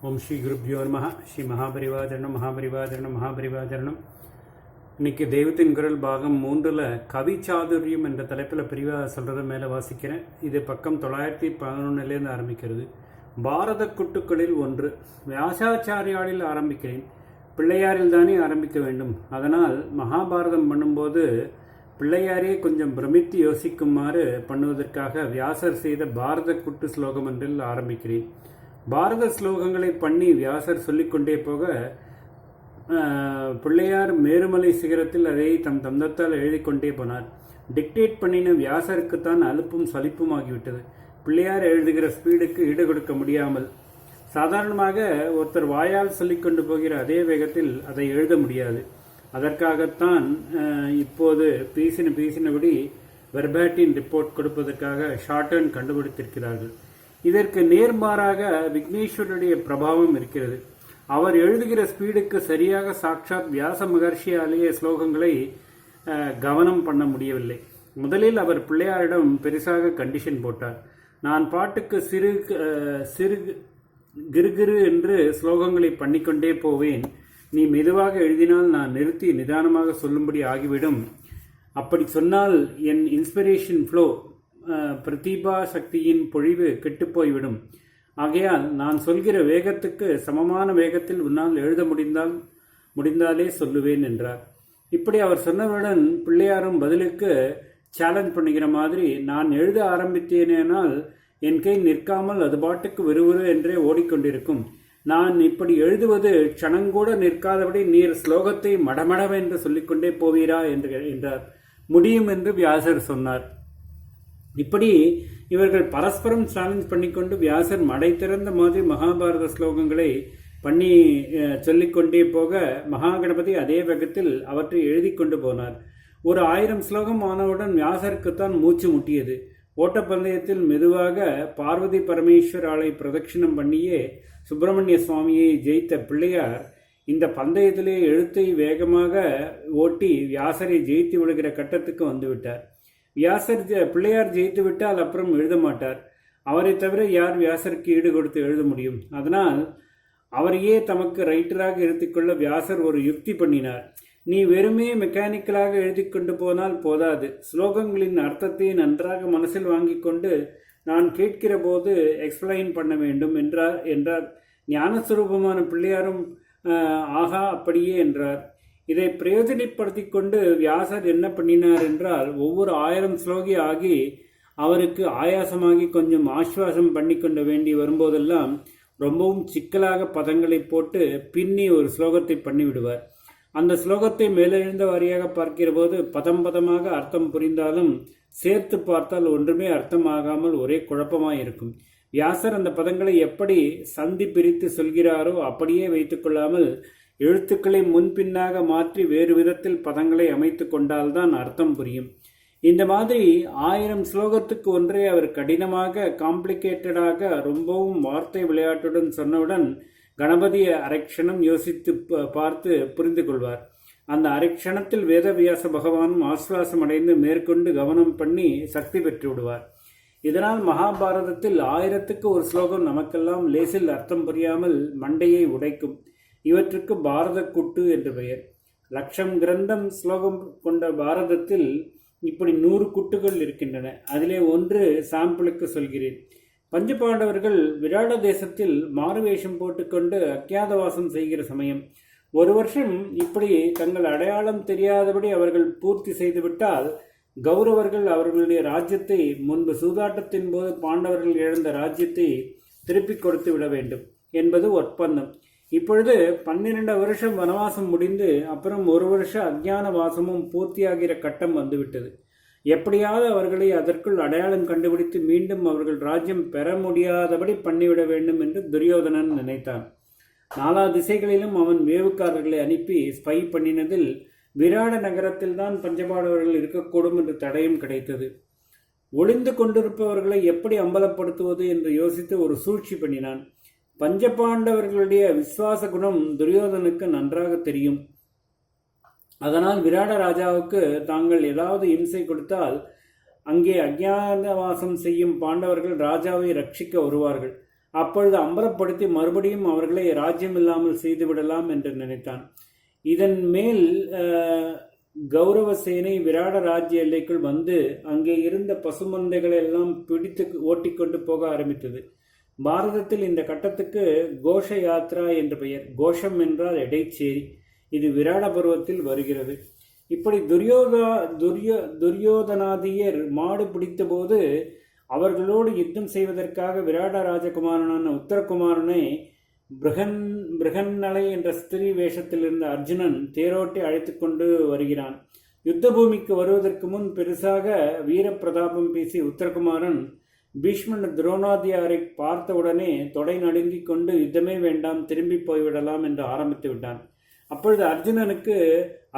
ஓம் ஸ்ரீ குருப்யோ நமஹ. ஸ்ரீ மகாபரிவாஜரணம் மகாபரிவாஜரணம் மகாபரிவாஜரணம். இன்னைக்கு தெய்வத்தின் குரல் பாகம் 3ல் கவி சாதுரியம் என்ற தலைப்பில் பிரிவாக சொல்கிறத மேலே வாசிக்கிறேன். இது பக்கம் 911 ஆரம்பிக்கிறது. பாரத குட்டுக்களில் ஒன்று. வியாசாச்சாரியாலில் ஆரம்பிக்கிறேன். பிள்ளையாரில் தானே ஆரம்பிக்க வேண்டும். அதனால் மகாபாரதம் பண்ணும்போது பிள்ளையாரே கொஞ்சம் பிரமித்து யோசிக்குமாறு பண்ணுவதற்காக வியாசர் செய்த பாரத குட்டு ஸ்லோகம் ஒன்றில் ஆரம்பிக்கிறேன். பாரத ஸ்லோகங்களை பண்ணி வியாசர் சொல்லிக்கொண்டே போக பிள்ளையார் மேருமலை சிகரத்தில் அதை தம் தந்தத்தால் எழுதிக்கொண்டே போனார். டிக்டேட் பண்ணின வியாசருக்குத்தான் அலுப்பும் சலிப்பும் ஆகிவிட்டது. பிள்ளையார் எழுதுகிற ஸ்பீடுக்கு ஈடு கொடுக்க முடியாமல். சாதாரணமாக ஒருத்தர் வாயால் சொல்லிக்கொண்டு போகிற அதே வேகத்தில் அதை எழுத முடியாது. அதற்காகத்தான் இப்போது பேசினபடி வெர்பாட்டின் ரிப்போர்ட் கொடுப்பதற்காக ஷார்ட்ஹேண்ட் கண்டுபிடித்திருக்கிறார்கள். இதற்கு நேர்மாறாக விக்னேஸ்வருடைய பிரபாவம் இருக்கிறது. அவர் எழுதுகிற ஸ்பீடுக்கு சரியாக சாட்சாத் வியாச மகர்ஷியாலேயே ஸ்லோகங்களை கவனம் பண்ண முடியவில்லை. முதலில் அவர் பிள்ளையாரிடம் பெருசாக கண்டிஷன் போட்டார். நான் பாட்டுக்கு சிறு கிருகிரு என்று ஸ்லோகங்களை பண்ணிக்கொண்டே போவேன். நீ மெதுவாக எழுதினால் நான் நிறுத்தி நிதானமாக சொல்லும்படி ஆகிவிடும். அப்படி சொன்னால் என் இன்ஸ்பிரேஷன் ஃப்ளோ பிரதிபா சக்தியின் பொழிவு கெட்டுப்போய்விடும். ஆகையால் நான் சொல்கிற வேகத்துக்கு சமமான வேகத்தில் உன்னால் எழுத முடிந்தாலே சொல்லுவேன் என்றார். இப்படி அவர் சொன்னவுடன் பிள்ளையாரும் பதிலுக்கு சேலஞ்ச் பண்ணுகிற மாதிரி, நான் எழுத ஆரம்பித்தேனால் என் கை நிற்காமல் அது பாட்டுக்கு விறுவிறு என்றே ஓடிக்கொண்டிருக்கும். நான் இப்படி எழுதுவது க்ஷணங்கூட நிற்காதபடி நீர் ஸ்லோகத்தை மடமடவென்று சொல்லிக்கொண்டே போவீரா என்றார். முடியும் என்று வியாசர் சொன்னார். இப்படி இவர்கள் பரஸ்பரம் சேலஞ்ச் பண்ணிக்கொண்டு வியாசர் மடை திறந்த மாதிரி மகாபாரத ஸ்லோகங்களை பண்ணி சொல்லிக்கொண்டே போக மகாகணபதி அதே வேகத்தில் அவற்றை எழுதி கொண்டு போனார். ஒரு 1000 ஸ்லோகம் ஆனவுடன் வியாசருக்குத்தான் மூச்சு முட்டியது. ஓட்டப்பந்தயத்தில் மெதுவாக பார்வதி பரமேஸ்வராலை பிரதட்சிணம் பண்ணியே சுப்பிரமணிய சுவாமியை ஜெயித்த பிள்ளையார் இந்த பந்தயத்திலே எழுத்தை வேகமாக ஓட்டி வியாசரை ஜெயித்து விடுகிற கட்டத்துக்கு வந்துவிட்டார். பிள்ளையார் ஜெயித்து விட்டால் அப்புறம் எழுத மாட்டார். அவரை தவிர யார் வியாசருக்கு ஈடு கொடுத்து எழுத முடியும்? அதனால் அவரையே தமக்கு ரைட்டராக எடுத்துக்கொள்ள வியாசர் ஒரு யுக்தி பண்ணினார். நீ வெறுமே மெக்கானிக்கலாக எழுதி கொண்டு போனால் போதாது, ஸ்லோகங்களின் அர்த்தத்தை நன்றாக மனசில் வாங்கி கொண்டு நான் கேட்கிற போது எக்ஸ்பிளைன் பண்ண வேண்டும் என்றார். ஞானஸ்வரூபமான பிள்ளையாரும் ஆகா அப்படியே என்றார். இதை பிரயோஜனப்படுத்தி கொண்டு வியாசர் என்ன பண்ணினார் என்றால், ஒவ்வொரு 1000 ஸ்லோகி ஆகி அவருக்கு ஆயாசமாகி கொஞ்சம் ஆஸ்வாசம் பண்ணி கொண்டு வேண்டி வரும்போதெல்லாம் ரொம்பவும் சிக்கலாக பதங்களை போட்டு பின்னி ஒரு ஸ்லோகத்தை பண்ணிவிடுவார். அந்த ஸ்லோகத்தை மேலெழுந்த வாரியாக பார்க்கிற போது பதமாக அர்த்தம் புரிந்தாலும் சேர்த்து பார்த்தால் ஒன்றுமே அர்த்தமாகாமல் ஒரே குழப்பமாயிருக்கும். வியாசர் அந்த பதங்களை எப்படி சந்தி பிரித்து சொல்கிறாரோ அப்படியே வைத்துக்கொள்ளாமல் எழுத்துக்களை முன்பின்னாக மாற்றி வேறு விதத்தில் பதங்களை அமைத்து கொண்டால்தான் அர்த்தம் புரியும். இந்த மாதிரி 1000 ஸ்லோகத்துக்கு ஒன்றே அவர் கடினமாக காம்ப்ளிகேட்டடாக ரொம்பவும் வார்த்தை விளையாட்டுடன் சொன்னவுடன் கணபதியை அரைக்ஷணம் யோசித்து பார்த்து புரிந்து கொள்வார். அந்த அரைக்ஷணத்தில் வேதவியாச பகவானும் ஆஸ்வாசம் அடைந்து மேற்கொண்டு கவனம் பண்ணி சக்தி பெற்று விடுவார். இதனால் மகாபாரதத்தில் 1000க்கு ஒரு ஸ்லோகம் நமக்கெல்லாம் லேசில் அர்த்தம் புரியாமல் மண்டையை உடைக்கும். இவற்றுக்கு பாரத குட்டு என்று பெயர். 1,00,000 கிரந்தம் ஸ்லோகம் கொண்ட பாரதத்தில் இப்படி 100 குட்டுகள் இருக்கின்றன. அதிலே ஒன்று சாம்பிளுக்கு சொல்கிறேன். பஞ்சபாண்டவர்கள் விராட தேசத்தில் மாறுவேஷம் போட்டுக்கொண்டு அக்ஞாதவாசம் செய்கிற சமயம், ஒரு வருஷம் இப்படி தங்கள் அடையாளம் தெரியாதபடி அவர்கள் பூர்த்தி செய்துவிட்டால் கௌரவர்கள் அவர்களுடைய ராஜ்யத்தை, முன்பு சூதாட்டத்தின் போது பாண்டவர்கள் இழந்த ராஜ்யத்தை திருப்பிக் கொடுத்து விட வேண்டும் என்பது ஒப்பந்தம். இப்பொழுது 12 வருஷம் வனவாசம் முடிந்து அப்புறம் 1 வருஷ அஞ்ஞான வாசமும் பூர்த்தியாகிற கட்டம் வந்துவிட்டது. எப்படியாவது அவர்களை அதற்குள் அடையாளம் கண்டுபிடித்து மீண்டும் அவர்கள் ராஜ்யம் பெற முடியாதபடி பண்ணிவிட வேண்டும் என்று துரியோதனன் நினைத்தான். 4 திசைகளிலும் அவன் வேவுக்காரர்களை அனுப்பி ஸ்பை பண்ணினதில் விராட நகரத்தில் தான் பஞ்சபாண்டவர்கள் இருக்கக்கூடும் என்று தடயம் கிடைத்தது. ஒளிந்து கொண்டிருப்பவர்களை எப்படி அம்பலப்படுத்துவது என்று யோசித்து ஒரு சூழ்ச்சி பண்ணினான். பஞ்சபாண்டவர்களுடைய விசுவாச குணம் துரியோதனுக்கு நன்றாக தெரியும். அதனால் விராட ராஜாவுக்கு தாங்கள் ஏதாவது இம்சை கொடுத்தால் அங்கே அஞ்ஞானவாசம் செய்யும் பாண்டவர்கள் ராஜாவை ரட்சிக்க வருவார்கள். அப்பொழுது அம்பலப்படுத்தி மறுபடியும் அவர்களை ராஜ்யம் இல்லாமல் செய்துவிடலாம் என்று நினைத்தான். இதன் மேல் கௌரவசேனை விராட ராஜ்ய எல்லைக்குள் வந்து அங்கே இருந்த பசுமந்தைகளை எல்லாம் பிடித்து ஓட்டிக்கொண்டு போக ஆரம்பித்தது. பாரதத்தில் இந்த கட்டத்துக்கு கோஷ யாத்ரா என்று பெயர். கோஷம் என்றால் எடைச்சேரி. இது விராட பருவத்தில் வருகிறது. இப்படி துரியோதனாதியர் மாடு பிடித்தபோது அவர்களோடு யுத்தம் செய்வதற்காக விராட ராஜகுமாரனான உத்தரகுமாரனை பிருகன்னலை என்ற ஸ்திரீ வேஷத்தில் இருந்த அர்ஜுனன் தேரோட்டி அழைத்து கொண்டு வருகிறான். யுத்த பூமிக்கு வருவதற்கு முன் பெருசாக வீர பிரதாபம் பேசி உத்தரகுமாரன் பீஷ்மன் துரோணாதியாரை பார்த்தவுடனே தொடை நடுங்கிக் கொண்டு யுத்தமே வேண்டாம், திரும்பி போய்விடலாம் என்று ஆரம்பித்து விட்டான். அப்பொழுது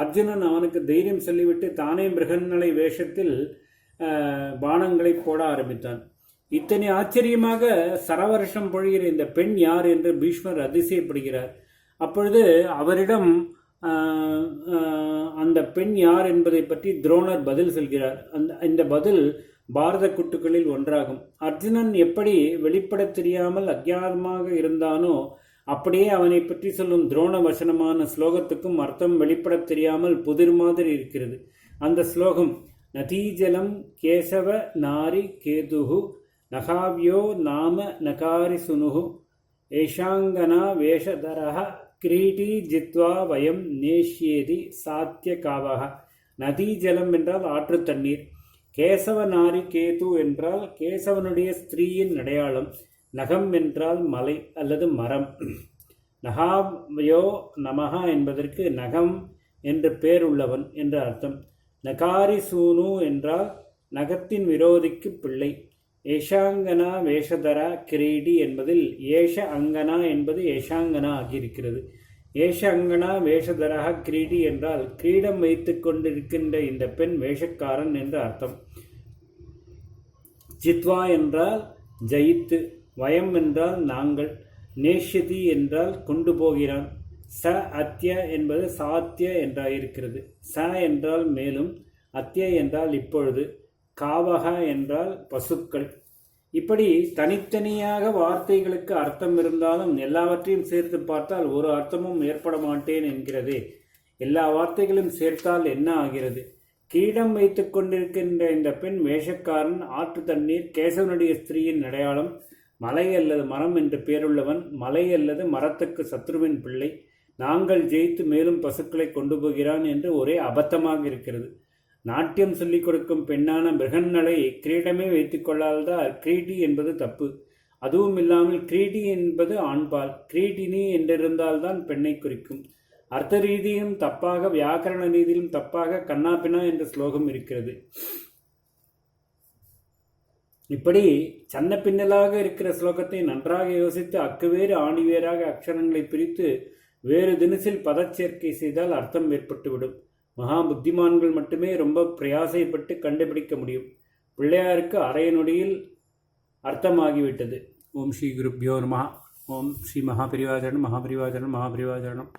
அர்ஜுனன் அவனுக்கு தைரியம் சொல்லிவிட்டு தானே பிருகன்னலை வேஷத்தில் பானங்களை போட ஆரம்பித்தான். இத்தனை ஆச்சரியமாக சரவருஷம் பொழிகிற இந்த பெண் யார் என்று பீஷ்மர் அதிசயப்படுகிறார். அப்பொழுது அவரிடம் அந்த பெண் யார் என்பதை பற்றி துரோணர் பதில் சொல்கிறார். இந்த பதில் பாரத குட்டுக்களில் ஒன்றாகும். அர்ஜுனன் எப்படி வெளிப்பட தெரியாமல் அஜ்ஞானமாக இருந்தானோ அப்படியே அவனை பற்றி சொல்லும் துரோண வசனமான ஸ்லோகத்துக்கும் அர்த்தம் வெளிப்பட தெரியாமல் புதிர் மாதிரி இருக்கிறது. அந்த ஸ்லோகம் நதீஜலம் கேசவ நாரி கேதுஹு நகாவியோ நாம நகாரி சுனுஹு ஏஷாங்கனா வேஷதரஹ கிரீட்டி ஜித்வா வயம் நேஷ்யேதி சாத்திய காவக. நதீஜலம் என்றால் ஆற்று தண்ணீர். கேசவ நாரி கேது என்றால் கேசவனுடைய ஸ்திரீயின் அடையாளம். நகம் என்றால் மலை அல்லது மரம். நகாவயோ நமஹா என்பதற்கு நகம் என்று பேர் உள்ளவன் என்று அர்த்தம். நகாரி சூனு என்றால் நகத்தின் விரோதிக்கு பிள்ளை. ஏஷாங்கனா வேஷதரா கிரீடி என்பதில் ஏஷ அங்கனா என்பது ஏஷாங்கனா ஆகியிருக்கிறது. ஏஷ அங்கனா வேஷதரா கிரீடி என்றால் கிரீடம் வைத்து கொண்டிருக்கின்ற இந்த பெண் வேஷக்காரன் என்று அர்த்தம். ஜித்வா என்றால் ஜெயித்து, வயம் என்றால் நாங்கள், நேஷ்யதி என்றால் கொண்டு போகிறான். ச அத்திய என்பது சாத்திய என்றாயிருக்கிறது. ச என்றால் மேலும், அத்திய என்றால் இப்பொழுது, காவக என்றால் பசுக்கள். இப்படி தனித்தனியாக வார்த்தைகளுக்கு அர்த்தம் இருந்தாலும் எல்லாவற்றையும் சேர்த்து பார்த்தால் ஒரு அர்த்தமும் ஏற்பட மாட்டேன் என்கிறதே. எல்லா வார்த்தைகளும் சேர்த்தால் என்ன ஆகிறது? கிரீடம் வைத்துக் கொண்டிருக்கின்ற இந்த பெண் வேஷக்காரன், ஆற்று தண்ணீர், கேசவனுடைய ஸ்திரீயின் அடையாளம், மலை அல்லது மரம் என்று பேருள்ளவன், மலை அல்லது மரத்துக்கு சத்ருவின் பிள்ளை, நாங்கள் ஜெயித்து மேலும் பசுக்களை கொண்டு போகிறான் என்று ஒரே அபத்தமாக இருக்கிறது. நாட்டியம் சொல்லிக் கொடுக்கும் பெண்ணான பிருகன்னலை கிரீடமே வைத்துக் கொள்ளாததால் கிரீட்டி என்பது தப்பு. அதுவும் இல்லாமல் கிரீட்டி என்பது ஆண்பால். கிரீட்டினி என்றிருந்தால்தான் பெண்ணை குறிக்கும். அர்த்த ரீதியும் தப்பாக, வியாக்கரண ரீதியிலும் தப்பாக கண்ணாபினா என்ற ஸ்லோகம் இருக்கிறது. இப்படி சன்ன பின்னலாக இருக்கிற ஸ்லோகத்தை நன்றாக யோசித்து அக்குவேறு ஆணிவேராக அக்ஷரங்களை பிரித்து வேறு தினசில் பதச்சேர்க்கை செய்தால் அர்த்தம் ஏற்பட்டுவிடும். மகா புத்திமான்கள் மட்டுமே ரொம்ப பிரயாசைப்பட்டு கண்டுபிடிக்க முடியும். பிள்ளையாருக்கு அரைய நொடியில் அர்த்தமாகிவிட்டது. ஓம் ஸ்ரீ குருப்யோ நமஹ. ஓம் ஸ்ரீ மகாபரிவாச்சரணம் மகாபரிவாச்சரணம் மகாபரிவாச்சரணம்.